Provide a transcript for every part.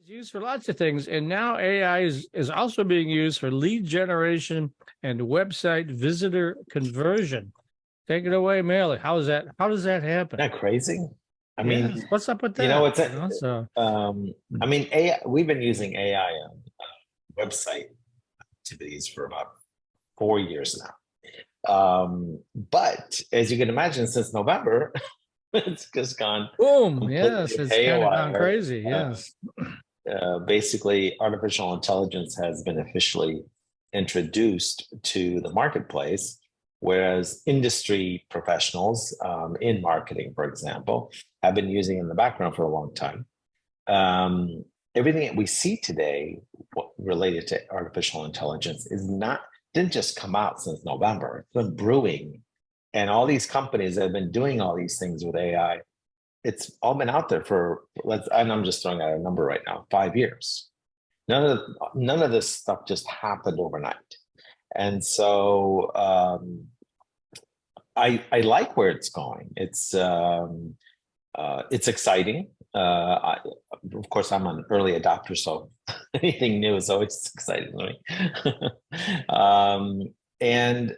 It's used for lots of things, and now AI is also being used for lead generation and website visitor conversion. Take it away, Mary. How does that happen? Isn't that crazy? I Yes. mean, What's up with you know, that? it's a, So I mean, AI, we've been using AI on website activities for about 4 years now. But as you can imagine, since November, it's just gone boom. Yes, completely it's kind of gone haywire. crazy. Yes. Basically, artificial intelligence has been officially introduced to the marketplace, whereas industry professionals in marketing, for example, have been using it in the background for a long time. Everything that we see today related to artificial intelligence didn't just come out since November. It's been brewing, and all these companies that have been doing all these things with AI, it's all been out there for and I'm just throwing out a number right now, 5 years. None of this stuff just happened overnight, and so I like where it's going. It's exciting. Of course, I'm an early adopter, so anything new is always exciting to me. And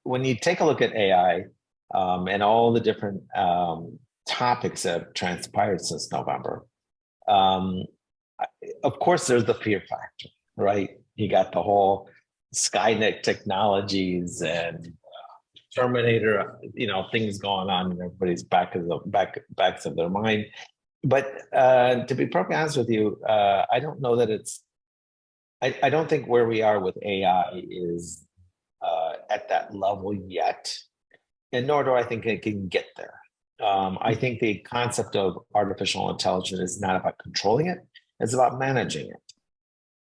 when you take a look at AI and all the different topics that have transpired since November, of course, there's the fear factor, right? You got the whole Skynet technologies and Terminator, things going on in everybody's backs of their mind. But to be perfectly honest with you, I don't know that I don't think where we are with AI is at that level yet, and nor do I think it can get there. I think the concept of artificial intelligence is not about controlling it, it's about managing it.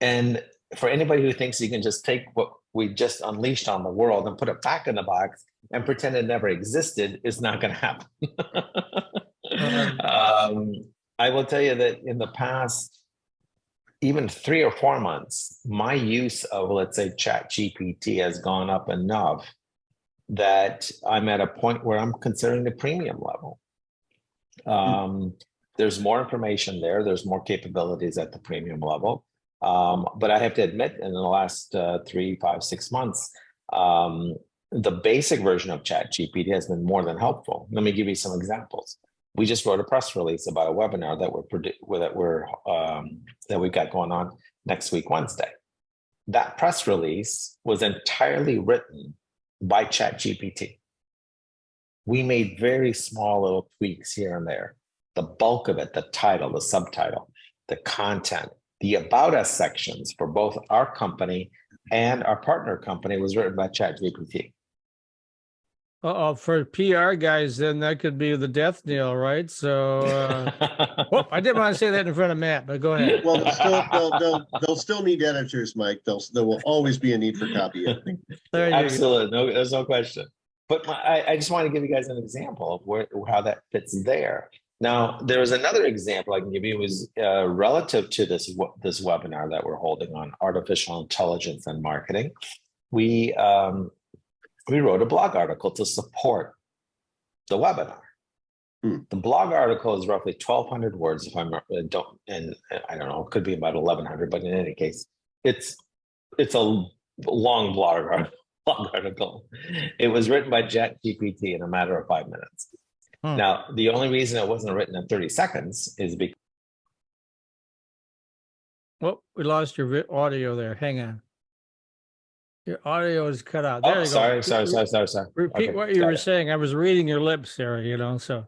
And for anybody who thinks you can just take what we just unleashed on the world and put it back in the box and pretend it never existed, is not going to happen. I will tell you that in the past, even 3 or 4 months, my use of, let's say, ChatGPT has gone up enough that I'm at a point where I'm considering the premium level. There's more information there. There's more capabilities at the premium level. But I have to admit, in the last 3, 5, 6 months, the basic version of ChatGPT has been more than helpful. Let me give you some examples. We just wrote a press release about a webinar that we've got going on next week, Wednesday. That press release was entirely written by ChatGPT. We made very small little tweaks here and there. The bulk of it, the title, the subtitle, the content, the About Us sections for both our company and our partner company was written by ChatGPT. For PR guys, then that could be the death knell, right? So, I didn't want to say that in front of Matt, but go ahead. Well, they'll still need editors, Mike. There will always be a need for copy editing. Absolutely, no, there's no question. But I just want to give you guys an example of how that fits there. Now, there was another example I can give you was relative to this webinar that we're holding on artificial intelligence and marketing. We wrote a blog article to support the webinar. The blog article is roughly 1,200 words. If I don't know, it could be about 1,100, but in any case, it's a long blog article. It was written by ChatGPT in a matter of 5 minutes. Now, the only reason it wasn't written in 30 seconds is because. Well, we lost your audio there. Hang on. Your audio is cut out. There you go. Sorry. Repeat what you were saying. I was reading your lips there, so.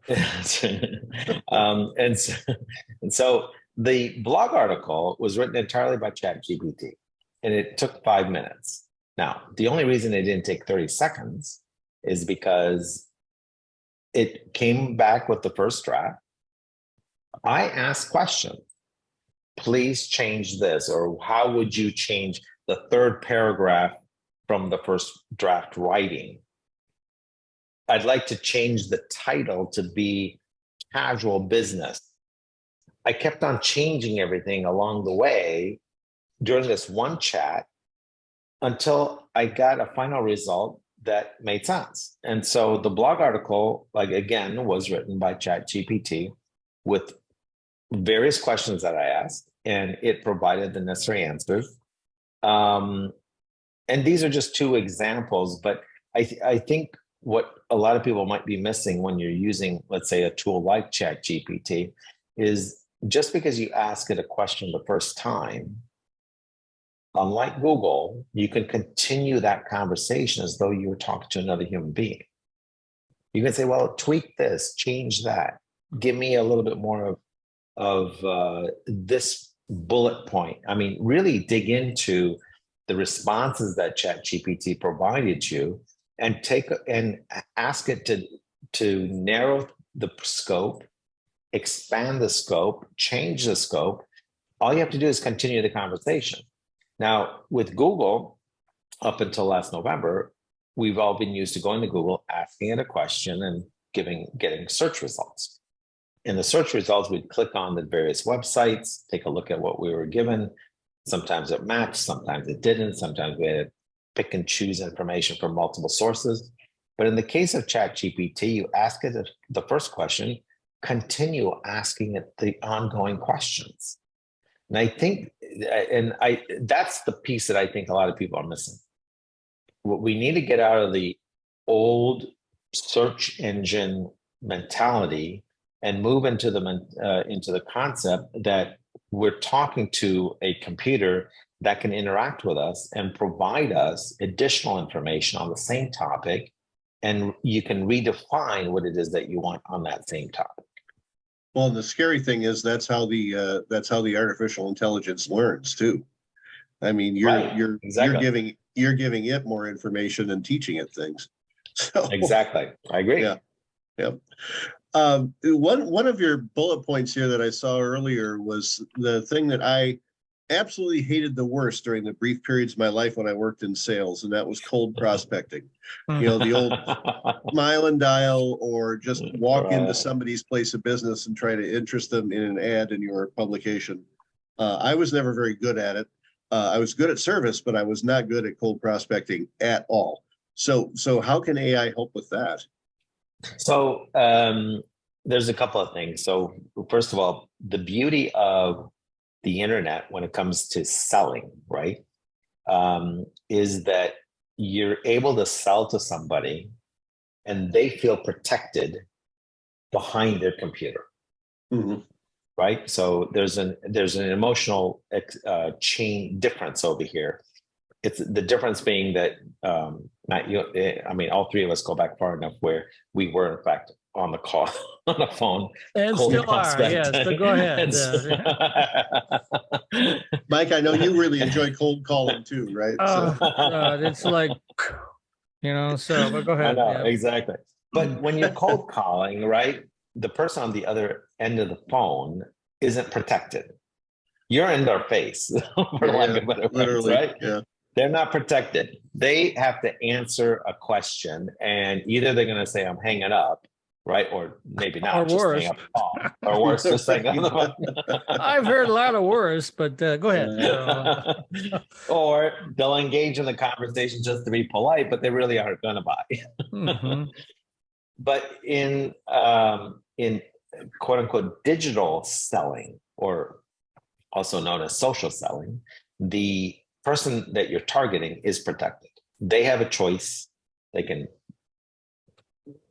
and so the blog article was written entirely by ChatGPT, and it took 5 minutes. Now, the only reason it didn't take 30 seconds is because it came back with the first draft. I asked questions. Please change this, or how would you change the third paragraph from the first draft writing? I'd like to change the title to be casual business. I kept on changing everything along the way during this one chat until I got a final result that made sense. And so the blog article, again, was written by ChatGPT with various questions that I asked. and it provided the necessary answers. And these are just two examples, but I think what a lot of people might be missing when you're using, let's say, a tool like ChatGPT is just because you ask it a question the first time, unlike Google, you can continue that conversation as though you were talking to another human being. You can say, well, tweak this, change that, give me a little bit more of this bullet point. I mean, really dig into the responses that ChatGPT provided you and ask it to narrow the scope, expand the scope, change the scope. All you have to do is continue the conversation. Now, with Google, up until last November, we've all been used to going to Google, asking it a question and getting search results. In the search results, we'd click on the various websites, take a look at what we were given. Sometimes it matched, sometimes it didn't. Sometimes we had to pick and choose information from multiple sources. But in the case of ChatGPT, you ask it the first question, continue asking it the ongoing questions. And I think, that's the piece that I think a lot of people are missing. What we need to get out of the old search engine mentality and move into the concept that we're talking to a computer that can interact with us and provide us additional information on the same topic, and you can redefine what it is that you want on that same topic. Well, and the scary thing is that's how the artificial intelligence learns too. I mean, you're giving it more information and teaching it things. So exactly, I agree. Yeah, yeah. One of your bullet points here that I saw earlier was the thing that I absolutely hated the worst during the brief periods of my life when I worked in sales, and that was cold prospecting. You know, the old smile and dial, or just walk into somebody's place of business and try to interest them in an ad in your publication. I was never very good at it. I was good at service, but I was not good at cold prospecting at all. So how can AI help with that? So there's a couple of things. So first of all, the beauty of the internet when it comes to selling, right, is that you're able to sell to somebody and they feel protected behind their computer. Mm-hmm. Right? So there's an emotional chain difference over here. It's the difference being that not you. I mean, all three of us go back far enough where we were in fact on the call on the phone and still are. Yes, but go ahead. Mike, I know you really enjoy cold calling too, right? It's like, so but go ahead. I know, yeah. exactly. But when you're cold calling, right, the person on the other end of the phone isn't protected. You're in their face, for lack of better words, right? Yeah. They're not protected. They have to answer a question, and either they're going to say, "I'm hanging up," right, or maybe not, or just worse, hang up the phone, or worse, just hang up the phone. I've heard a lot of worse, but go ahead. Or they'll engage in the conversation just to be polite, but they really aren't going to buy. Mm-hmm. But in quote unquote digital selling, or also known as social selling, the person that you're targeting is protected. They have a choice. They can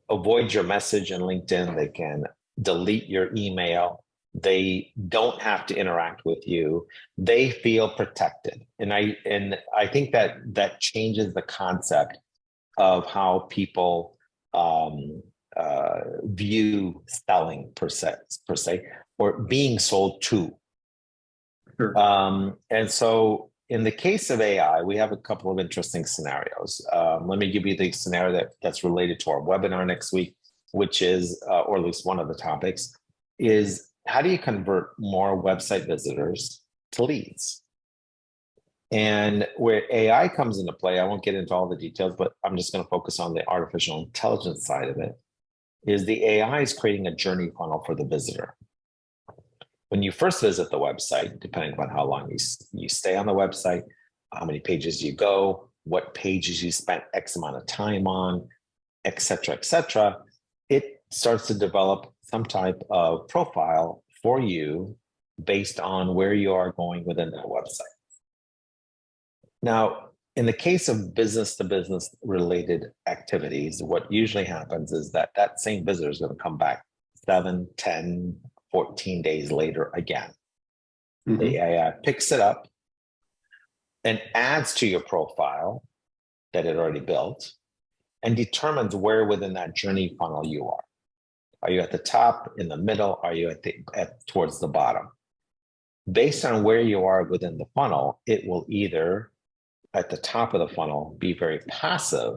avoid your message in LinkedIn. They can delete your email. They don't have to interact with you. They feel protected. And I think that changes the concept of how people view selling per se, or being sold to. Sure. And so in the case of AI, we have a couple of interesting scenarios. Let me give you the scenario that's related to our webinar next week, which is, or at least one of the topics, is how do you convert more website visitors to leads? And where AI comes into play, I won't get into all the details, but I'm just going to focus on the artificial intelligence side of it, is the AI is creating a journey funnel for the visitor. When you first visit the website, depending upon how long you stay on the website, how many pages you go, what pages you spent X amount of time on, et cetera, it starts to develop some type of profile for you based on where you are going within that website. Now, in the case of business to business related activities, what usually happens is that that same visitor is going to come back 7, 10, 14 days later again. The AI picks it up and adds to your profile that it already built and determines where within that journey funnel you are. Are you at the top, in the middle? Are you towards the bottom? Based on where you are within the funnel, it will either at the top of the funnel be very passive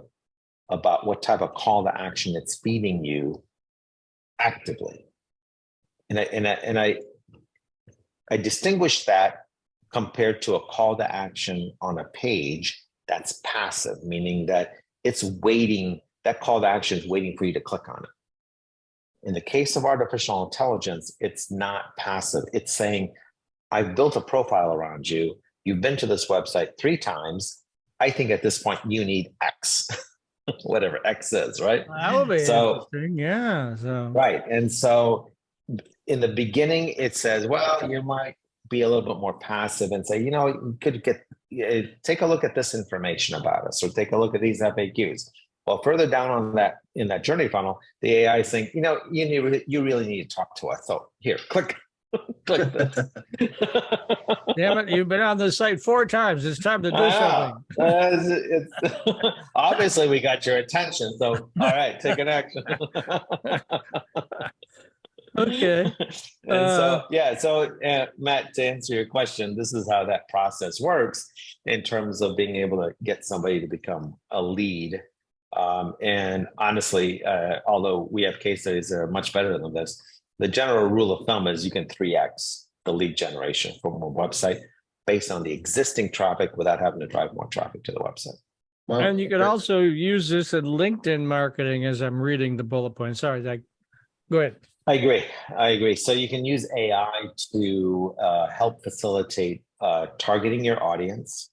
about what type of call to action it's feeding you actively. And I distinguish that compared to a call to action on a page that's passive, meaning that it's waiting, that call to action is waiting for you to click on it. In the case of artificial intelligence, it's not passive. It's saying, I've built a profile around you. You've been to this website 3 times. I think at this point you need X, whatever X is, right? That would be interesting. Yeah. So right. And so in the beginning, it says, well, you might be a little bit more passive and say, you could take a look at this information about us, or take a look at these FAQs. Well, further down on that, in that journey funnel, the AI is saying, you really need to talk to us. So here, click this. Damn it, you've been on the site 4 times. It's time to do something. Obviously, we got your attention. So, all right, take an action. Okay. And Matt, to answer your question, this is how that process works in terms of being able to get somebody to become a lead. And honestly, although we have case studies that are much better than this, the general rule of thumb is you can 3x the lead generation from a website based on the existing traffic without having to drive more traffic to the website. Well, and you can also use this in LinkedIn marketing as I'm reading the bullet points. Sorry, Zach. Go ahead. I agree. So you can use AI to help facilitate targeting your audience,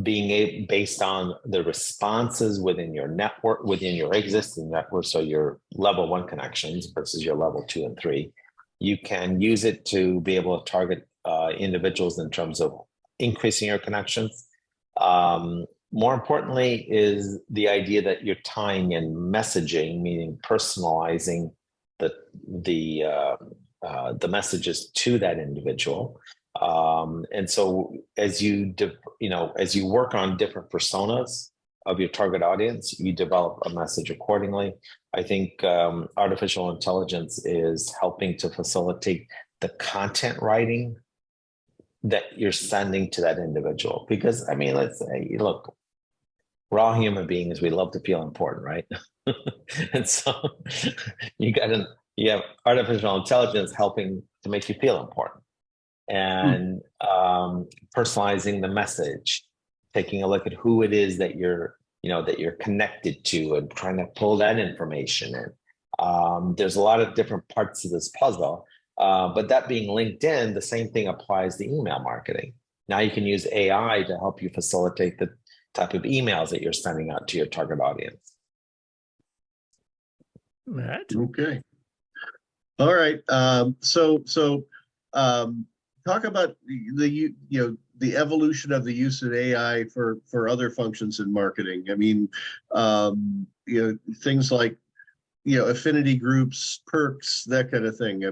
based on the responses within your network, within your existing network. So your level 1 connections versus your level 2 and 3. You can use it to be able to target individuals in terms of increasing your connections. More importantly is the idea that you're tying in messaging, meaning personalizing the messages to that individual. And so as you work on different personas of your target audience, you develop a message accordingly. I think artificial intelligence is helping to facilitate the content writing that you're sending to that individual. Because, let's say, look, we're all human beings. We love to feel important, right? And so you have artificial intelligence helping to make you feel important, and personalizing the message, taking a look at who it is that you're connected to, and trying to pull that information in. There's a lot of different parts of this puzzle, but that being LinkedIn, the same thing applies to email marketing. Now you can use AI to help you facilitate the type of emails that you're sending out to your target audience. Matt? Okay. All right. So talk about the evolution of the use of AI for other functions in marketing. Things like affinity groups, perks, that kind of thing.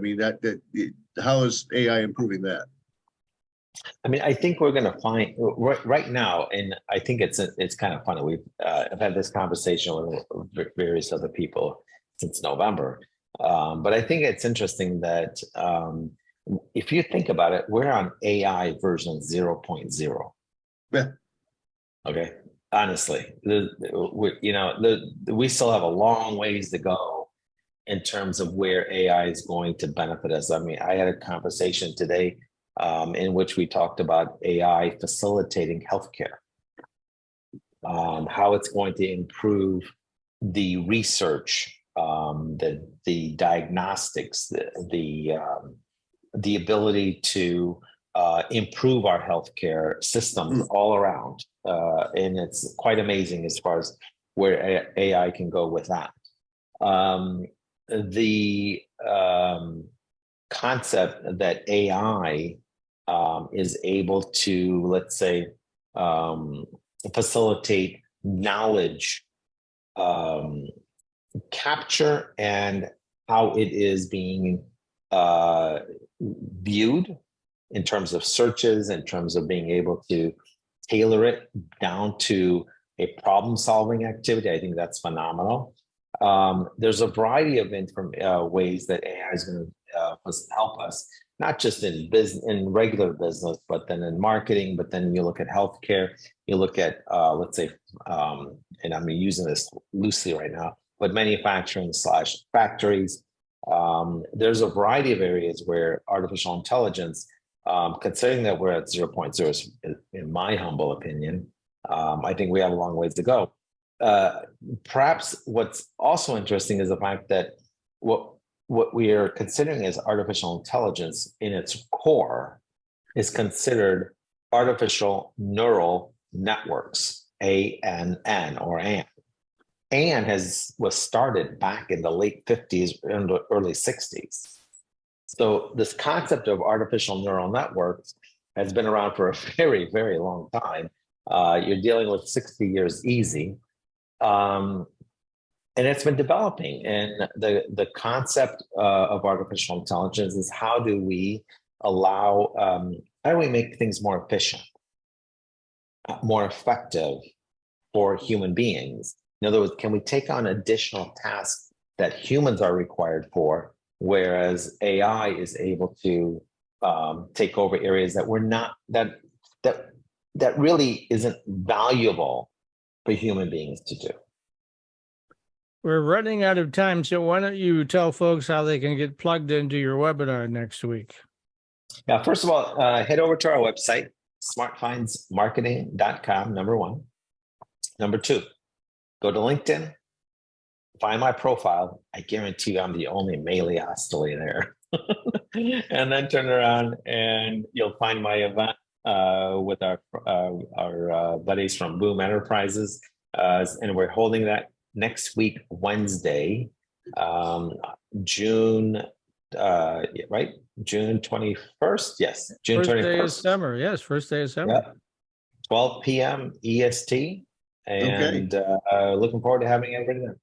How is AI improving that? I think we're going to find right now, and I think it's kind of funny. I've had this conversation with various other people since November, but I think it's interesting that if you think about it, we're on AI version 0.0. Yeah. Okay. Honestly, we still have a long ways to go in terms of where AI is going to benefit us. I had a conversation today in which we talked about AI facilitating healthcare, how it's going to improve the research, the diagnostics, the ability to improve our healthcare systems all around. And it's quite amazing as far as where AI can go with that. The concept that AI is able to, let's say, facilitate knowledge capture and how it is being viewed in terms of searches, in terms of being able to tailor it down to a problem-solving activity. I think that's phenomenal. There's a variety of ways that AI is going to help us, not just in business, in regular business, but then in marketing. But then you look at healthcare, you look at, let's say, and I'm using this loosely right now, but manufacturing / factories. There's a variety of areas where artificial intelligence, considering that we're at 0.0, in my humble opinion, I think we have a long ways to go. Perhaps what's also interesting is the fact that what we are considering as artificial intelligence in its core is considered artificial neural networks, ANN or ANN. ANN was started back in the late 50s and early 60s. So this concept of artificial neural networks has been around for a very, very long time. You're dealing with 60 years easy. And it's been developing. And the concept of artificial intelligence is how do we make things more efficient, more effective for human beings? In other words, can we take on additional tasks that humans are required for, whereas AI is able to take over areas that we're not, that really isn't valuable for human beings to do? We're running out of time, so why don't you tell folks how they can get plugged into your webinar next week? Yeah, first of all, head over to our website, smartfindsmarketing.com, number one. Number two, go to LinkedIn, find my profile. I guarantee you I'm the only Melee hostile there. And then turn around and you'll find my event with our buddies from Boom Enterprises. And we're holding that next week, Wednesday, June, right? June 21st? Yes, June 21st. First day of summer. Yes, first day of summer. Yep. 12 p.m. EST. And looking forward to having everybody there.